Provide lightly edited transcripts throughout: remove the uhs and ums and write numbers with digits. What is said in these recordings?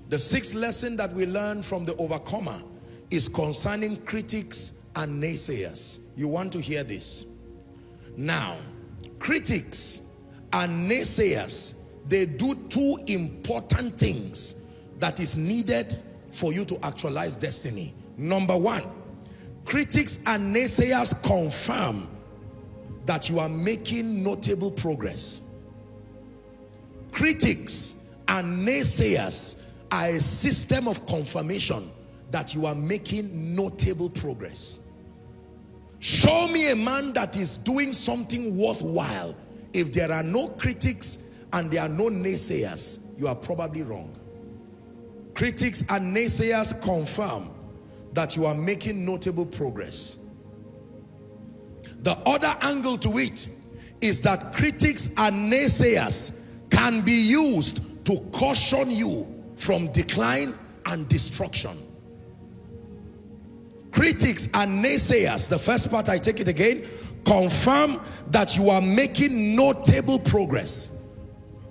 The sixth lesson that we learn from the overcomer is concerning critics and naysayers. You want to hear this? Now, critics and naysayers, they do two important things that is needed for you to actualize destiny. Number one, critics and naysayers confirm that you are making notable progress. Critics and naysayers are a system of confirmation that you are making notable progress. Show me a man that is doing something worthwhile. If there are no critics and there are no naysayers, you are probably wrong. Critics and naysayers confirm that you are making notable progress. The other angle to it is that critics and naysayers can be used to caution you from decline and destruction. Critics and naysayers, the first part, I take it again, confirm that you are making notable progress.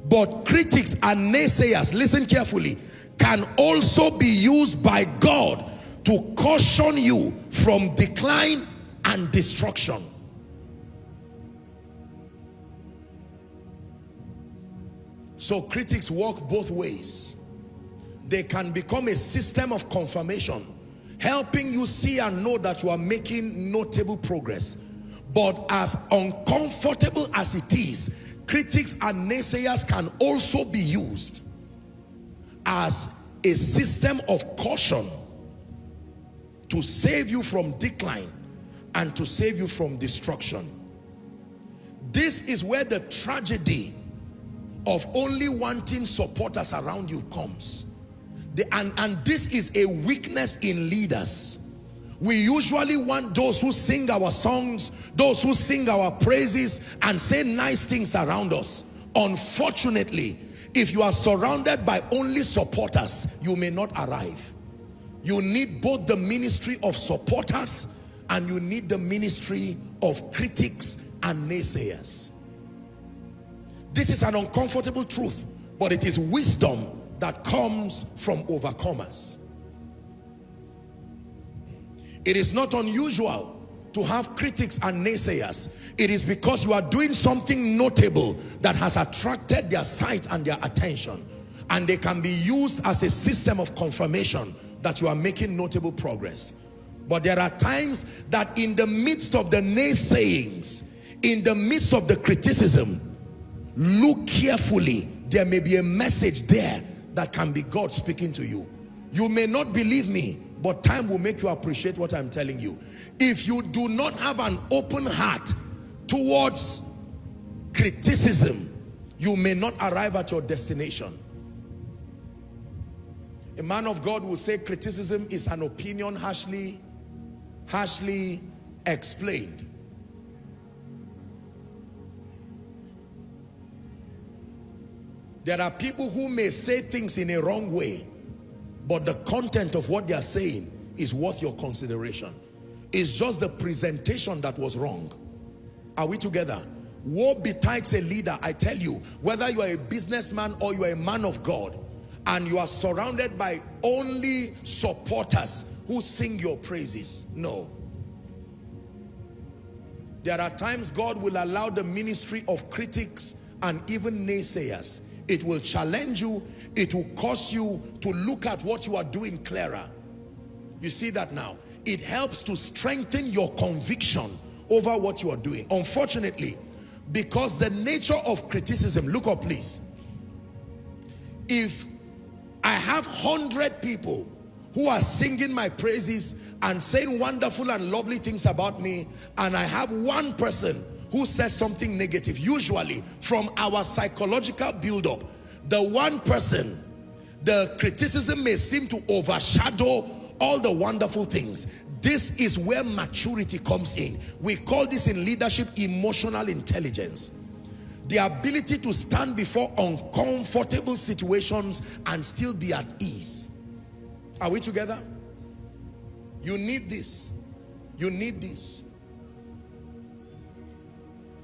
But critics and naysayers, listen carefully, can also be used by God to caution you from decline and destruction. So critics work both ways. They can become a system of confirmation, helping you see and know that you are making notable progress. But as uncomfortable as it is, critics and naysayers can also be used as a system of caution to save you from decline and to save you from destruction. This is where the tragedy of only wanting supporters around you comes. And this is a weakness in leaders. We usually want those who sing our songs, those who sing our praises and say nice things around us. Unfortunately, if you are surrounded by only supporters, you may not arrive. You need both the ministry of supporters and you need the ministry of critics and naysayers. This is an uncomfortable truth, but it is wisdom that comes from overcomers. It is not unusual to have critics and naysayers. It is because you are doing something notable that has attracted their sight and their attention, and they can be used as a system of confirmation that you are making notable progress. But there are times that in the midst of the naysayings, in the midst of the criticism, look carefully. There may be a message there that can be God speaking to you. You may not believe me, but time will make you appreciate what I'm telling you. If you do not have an open heart towards criticism, you may not arrive at your destination. A man of God will say criticism is an opinion harshly explained. There are people who may say things in a wrong way, but the content of what they are saying is worth your consideration. It's just the presentation that was wrong. Are we together? Woe betides a leader, I tell you, whether you are a businessman or you are a man of God, and you are surrounded by only supporters who sing your praises. No. There are times God will allow the ministry of critics and even naysayers. It will challenge you. It will cause you to look at what you are doing clearer. You see that now? It helps to strengthen your conviction over what you are doing. Unfortunately, because the nature of criticism, look up please. If I have 100 people who are singing my praises and saying wonderful and lovely things about me, and I have one person who says something negative, usually from our psychological build-up, the one person, the criticism may seem to overshadow all the wonderful things. This is where maturity comes in. We call this in leadership emotional intelligence. The ability to stand before uncomfortable situations and still be at ease. Are we together? You need this. You need this.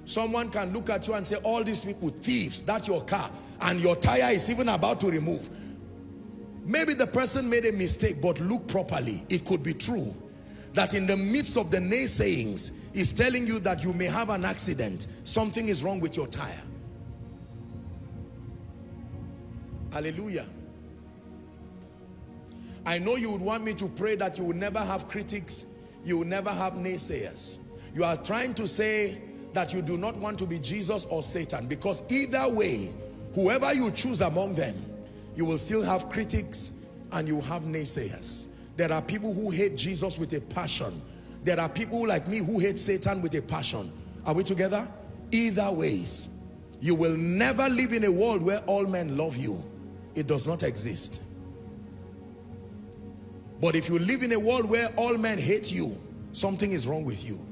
Someone can look at you and say, all these people thieves, that's your car, and your tire is even about to remove. Maybe the person made a mistake, but look properly. It could be true that in the midst of the naysayings, is telling you that you may have an accident. Something is wrong with your tire. Hallelujah. I know you would want me to pray that you will never have critics, you will never have naysayers. You are trying to say that you do not want to be Jesus or Satan, because either way, whoever you choose among them, you will still have critics and you have naysayers. There are people who hate Jesus with a passion. There are people like me who hate Satan with a passion. Are we together? Either ways, you will never live in a world where all men love you. It does not exist. But if you live in a world where all men hate you, something is wrong with you.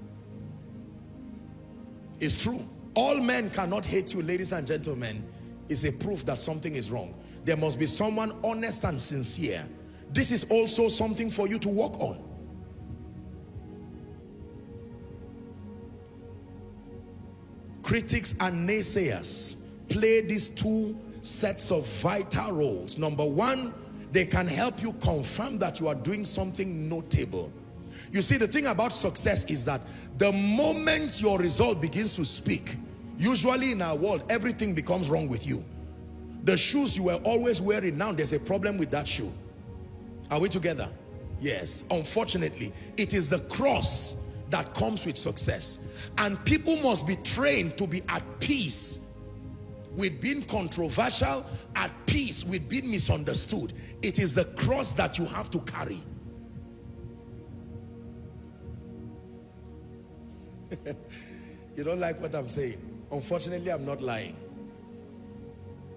It's true. All men cannot hate you, ladies and gentlemen. Is a proof that something is wrong. There must be someone honest and sincere. This is also something for you to work on. Critics and naysayers play these two sets of vital roles. Number one, they can help you confirm that you are doing something notable. You see, the thing about success is that the moment your result begins to speak, usually in our world, everything becomes wrong with you. The shoes you were always wearing, now there's a problem with that shoe. Are we together? Yes. Unfortunately, it is the cross that comes with success. And people must be trained to be at peace with being controversial, at peace with being misunderstood. It is the cross that you have to carry. You don't like what I'm saying? Unfortunately, I'm not lying.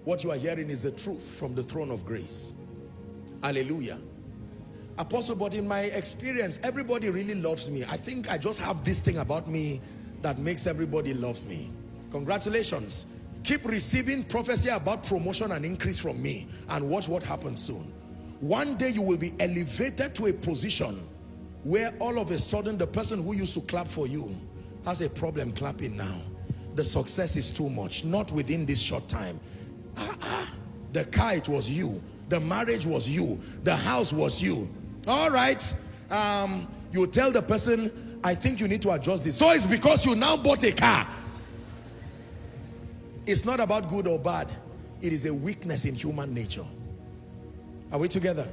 What you are hearing is the truth from the throne of grace. Hallelujah. Apostle, but in my experience, everybody really loves me. I think I just have this thing about me that makes everybody loves me. Congratulations. Keep receiving prophecy about promotion and increase from me, and watch what happens soon. One day you will be elevated to a position where all of a sudden the person who used to clap for you has a problem clapping now. The success is too much. Not within this short time. The car, it was you. The marriage was you. The house was you. All right. You tell the person, I think you need to adjust this. So it's because you now bought a car. It's not about good or bad. It is a weakness in human nature. Are we together?